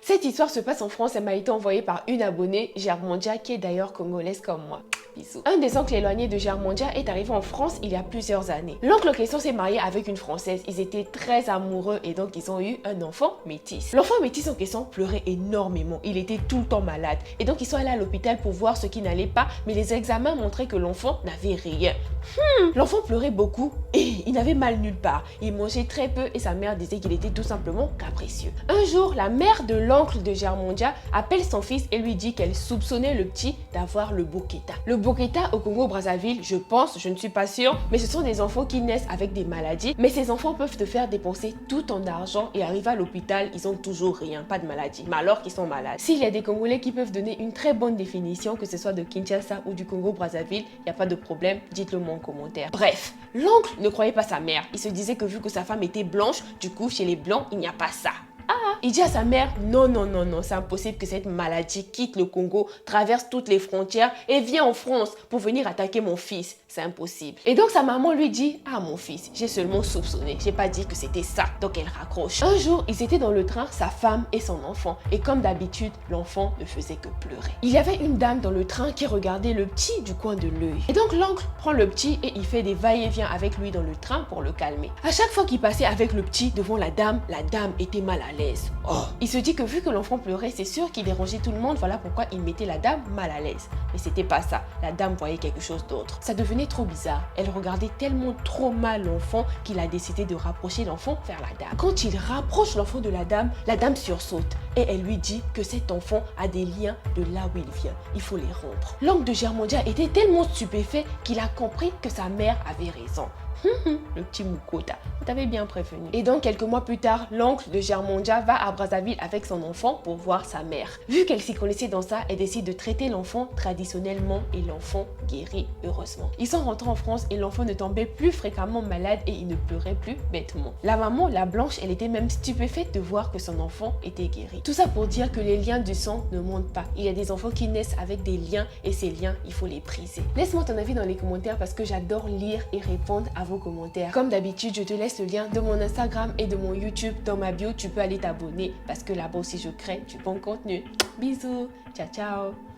Cette histoire se passe en France et m'a été envoyée par une abonnée, Germondia, qui est d'ailleurs congolaise comme moi. Bisous. Un des oncles éloignés de Germondia est arrivé en France il y a plusieurs années. L'oncle en question s'est marié avec une Française. Ils étaient très amoureux et donc ils ont eu un enfant métis. L'enfant métis en question pleurait énormément. Il était tout le temps malade. Et donc ils sont allés à l'hôpital pour voir ce qui n'allait pas, mais les examens montraient que l'enfant n'avait rien. L'enfant pleurait beaucoup et il n'avait mal nulle part. Il mangeait très peu et sa mère disait qu'il était tout simplement capricieux. Un jour, la mère de l'oncle de Germondia appelle son fils et lui dit qu'elle soupçonnait le petit d'avoir le Boketa. Le Boketa au Congo-Brazzaville, je pense, je ne suis pas sûre, mais ce sont des enfants qui naissent avec des maladies. Mais ces enfants peuvent te faire dépenser tout ton argent et arriver à l'hôpital, ils ont toujours rien, pas de maladie, mais alors qu'ils sont malades. S'il y a des Congolais qui peuvent donner une très bonne définition, que ce soit de Kinshasa ou du Congo-Brazzaville, il n'y a pas de problème, dites-le moi en commentaire. Bref, l'oncle ne croyait pas sa mère. Il se disait que vu que sa femme était blanche, du coup, chez les blancs, il n'y a pas ça. Il dit à sa mère, non, c'est impossible que cette maladie quitte le Congo, traverse toutes les frontières et vienne en France pour venir attaquer mon fils. C'est impossible. Et donc sa maman lui dit, ah mon fils, j'ai seulement soupçonné, j'ai pas dit que c'était ça. Donc elle raccroche. Un jour, ils étaient dans le train, sa femme et son enfant. Et comme d'habitude, l'enfant ne faisait que pleurer. Il y avait une dame dans le train qui regardait le petit du coin de l'œil. Et donc l'oncle prend le petit et il fait des va-et-vient avec lui dans le train pour le calmer. À chaque fois qu'il passait avec le petit devant la dame était mal à l'aise. Oh. Il se dit que vu que l'enfant pleurait, c'est sûr qu'il dérangeait tout le monde, voilà pourquoi il mettait la dame mal à l'aise. Mais c'était pas ça, la dame voyait quelque chose d'autre. Ça devenait trop bizarre, elle regardait tellement trop mal l'enfant qu'il a décidé de rapprocher l'enfant vers la dame. Quand il rapproche l'enfant de la dame sursaute et elle lui dit que cet enfant a des liens de là où il vient, il faut les rompre. L'oncle de Germondia était tellement stupéfait qu'il a compris que sa mère avait raison. Le petit Mukota, on t'avait bien prévenu. Et donc quelques mois plus tard, l'oncle de Germondia va à Brazzaville avec son enfant pour voir sa mère. Vu qu'elle s'y connaissait dans ça, elle décide de traiter l'enfant traditionnellement et l'enfant guérit heureusement. Ils sont rentrés en France et l'enfant ne tombait plus fréquemment malade et il ne pleurait plus bêtement. La maman, la blanche, elle était même stupéfaite de voir que son enfant était guéri. Tout ça pour dire que les liens du sang ne montent pas. Il y a des enfants qui naissent avec des liens et ces liens, il faut les briser. Laisse-moi ton avis dans les commentaires parce que j'adore lire et répondre à vos commentaires. Comme d'habitude, je te laisse le lien de mon Instagram et de mon YouTube dans ma bio. Tu peux aller t'abonner parce que là-bas aussi je crée du bon contenu. Bisous, ciao ciao.